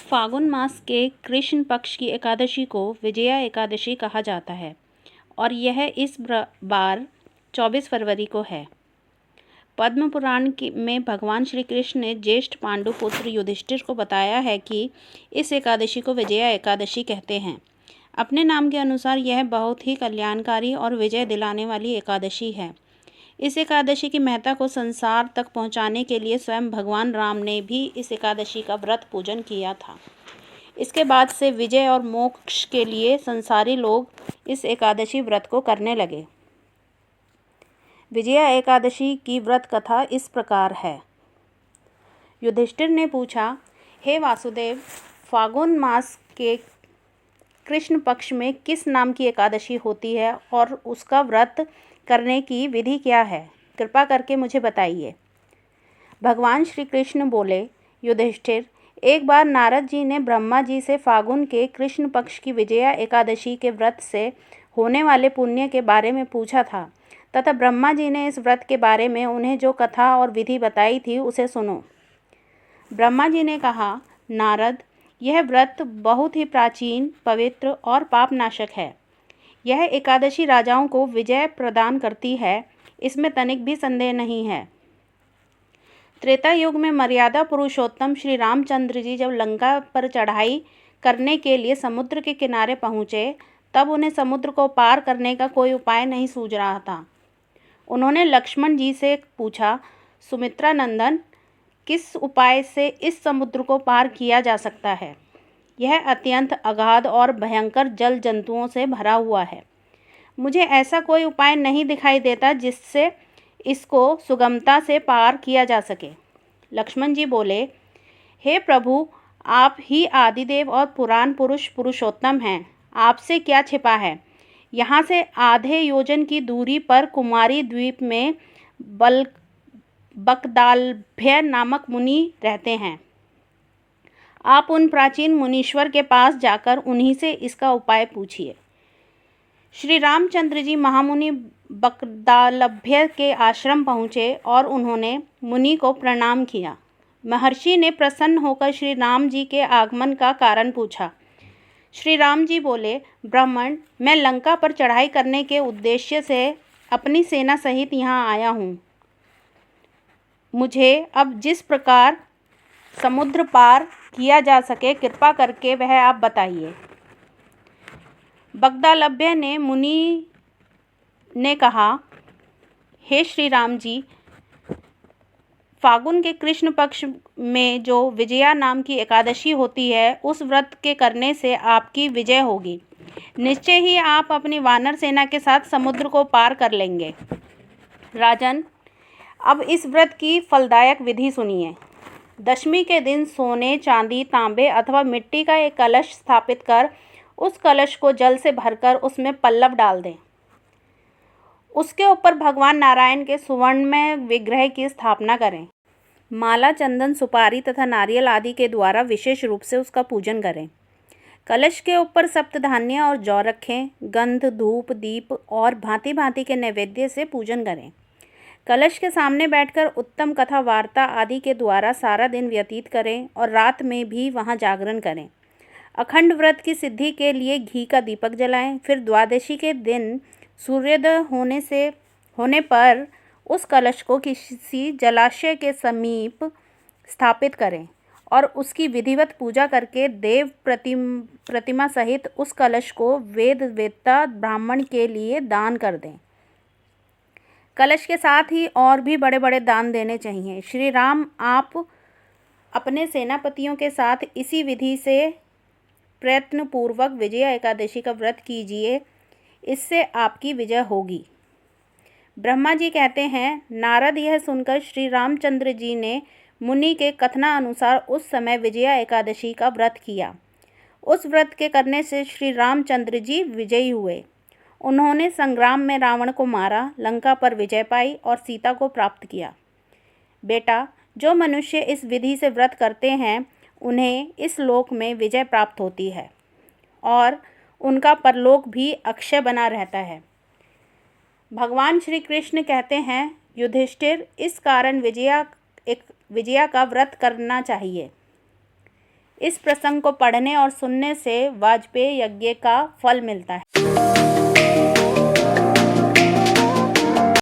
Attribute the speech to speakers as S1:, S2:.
S1: फागुन मास के कृष्ण पक्ष की एकादशी को विजया एकादशी कहा जाता है और यह इस बार 24 फरवरी को है। पद्म पुराण में भगवान श्री कृष्ण ने ज्येष्ठ पांडु पुत्र युधिष्ठिर को बताया है कि इस एकादशी को विजया एकादशी कहते हैं। अपने नाम के अनुसार यह बहुत ही कल्याणकारी और विजय दिलाने वाली एकादशी है। इस एकादशी की महत्ता को संसार तक पहुंचाने के लिए स्वयं भगवान राम ने भी इस एकादशी का व्रत पूजन किया था। इसके बाद से विजय और मोक्ष के लिए संसारी लोग इस एकादशी व्रत को करने लगे। विजया एकादशी की व्रत कथा इस प्रकार है। युधिष्ठिर ने पूछा, हे वासुदेव, फागुन मास के कृष्ण पक्ष में किस नाम की एकादशी होती है और उसका व्रत करने की विधि क्या है? कृपा करके मुझे बताइए। भगवान श्री कृष्ण बोले, युधिष्ठिर, एक बार नारद जी ने ब्रह्मा जी से फागुन के कृष्ण पक्ष की विजया एकादशी के व्रत से होने वाले पुण्य के बारे में पूछा था तथा ब्रह्मा जी ने इस व्रत के बारे में उन्हें जो कथा और विधि बताई थी उसे सुनो। ब्रह्मा जी ने कहा, नारद, यह व्रत बहुत ही प्राचीन, पवित्र और पापनाशक है। यह एकादशी राजाओं को विजय प्रदान करती है, इसमें तनिक भी संदेह नहीं है। त्रेता युग में मर्यादा पुरुषोत्तम श्री रामचंद्र जी जब लंका पर चढ़ाई करने के लिए समुद्र के किनारे पहुँचे, तब उन्हें समुद्र को पार करने का कोई उपाय नहीं सूझ रहा था। उन्होंने लक्ष्मण जी से पूछा, सुमित्रा नंदन, किस उपाय से इस समुद्र को पार किया जा सकता है? यह अत्यंत अगाध और भयंकर जल जंतुओं से भरा हुआ है। मुझे ऐसा कोई उपाय नहीं दिखाई देता जिससे इसको सुगमता से पार किया जा सके। लक्ष्मण जी बोले, हे प्रभु, आप ही आदिदेव और पुराण पुरुष पुरुषोत्तम हैं। आपसे क्या छिपा है? यहाँ से आधे योजन की दूरी पर कुमारी द्वीप में बकदालभ्य नामक मुनि रहते हैं। आप उन प्राचीन मुनीश्वर के पास जाकर उन्हीं से इसका उपाय पूछिए। श्री रामचंद्र जी महामुनि बकदालभ्य के आश्रम पहुँचे और उन्होंने मुनि को प्रणाम किया। महर्षि ने प्रसन्न होकर श्री राम जी के आगमन का कारण पूछा। श्री राम जी बोले, ब्राह्मण, मैं लंका पर चढ़ाई करने के उद्देश्य से अपनी सेना सहित यहाँ आया हूँ। मुझे अब जिस प्रकार समुद्र पार किया जा सके, कृपा करके वह आप बताइए। बकदालभ्य ने मुनि ने कहा, हे श्री राम जी, फागुन के कृष्ण पक्ष में जो विजया नाम की एकादशी होती है, उस व्रत के करने से आपकी विजय होगी। निश्चय ही आप अपनी वानर सेना के साथ समुद्र को पार कर लेंगे। राजन, अब इस व्रत की फलदायक विधि सुनिए। दशमी के दिन सोने, चांदी, तांबे अथवा मिट्टी का एक कलश स्थापित कर उस कलश को जल से भरकर उसमें पल्लव डाल दें। उसके ऊपर भगवान नारायण के सुवर्णमय विग्रह की स्थापना करें। माला, चंदन, सुपारी तथा नारियल आदि के द्वारा विशेष रूप से उसका पूजन करें। कलश के ऊपर सप्तधान्य और जौ रखें। गंध, धूप, दीप और भांति भांति के नैवेद्य से पूजन करें। कलश के सामने बैठकर उत्तम कथा वार्ता आदि के द्वारा सारा दिन व्यतीत करें और रात में भी वहाँ जागरण करें। अखंड व्रत की सिद्धि के लिए घी का दीपक जलाएं। फिर द्वादशी के दिन सूर्योदय होने पर उस कलश को किसी जलाशय के समीप स्थापित करें और उसकी विधिवत पूजा करके देव प्रतिमा सहित उस कलश को वेद वेत्ता ब्राह्मण के लिए दान कर दें। कलश के साथ ही और भी बड़े बड़े दान देने चाहिए। श्री राम, आप अपने सेनापतियों के साथ इसी विधि से प्रयत्नपूर्वक विजया एकादशी का व्रत कीजिए, इससे आपकी विजय होगी। ब्रह्मा जी कहते हैं, नारद यह सुनकर श्री रामचंद्र जी ने मुनि के कथना अनुसार उस समय विजया एकादशी का व्रत किया। उस व्रत के करने से श्री रामचंद्र जी विजयी हुए। उन्होंने संग्राम में रावण को मारा, लंका पर विजय पाई और सीता को प्राप्त किया। बेटा, जो मनुष्य इस विधि से व्रत करते हैं, उन्हें इस लोक में विजय प्राप्त होती है और उनका परलोक भी अक्षय बना रहता है। भगवान श्री कृष्ण कहते हैं, युधिष्ठिर, इस कारण विजया का व्रत करना चाहिए। इस प्रसंग को पढ़ने और सुनने से वाजपेय यज्ञ का फल मिलता है।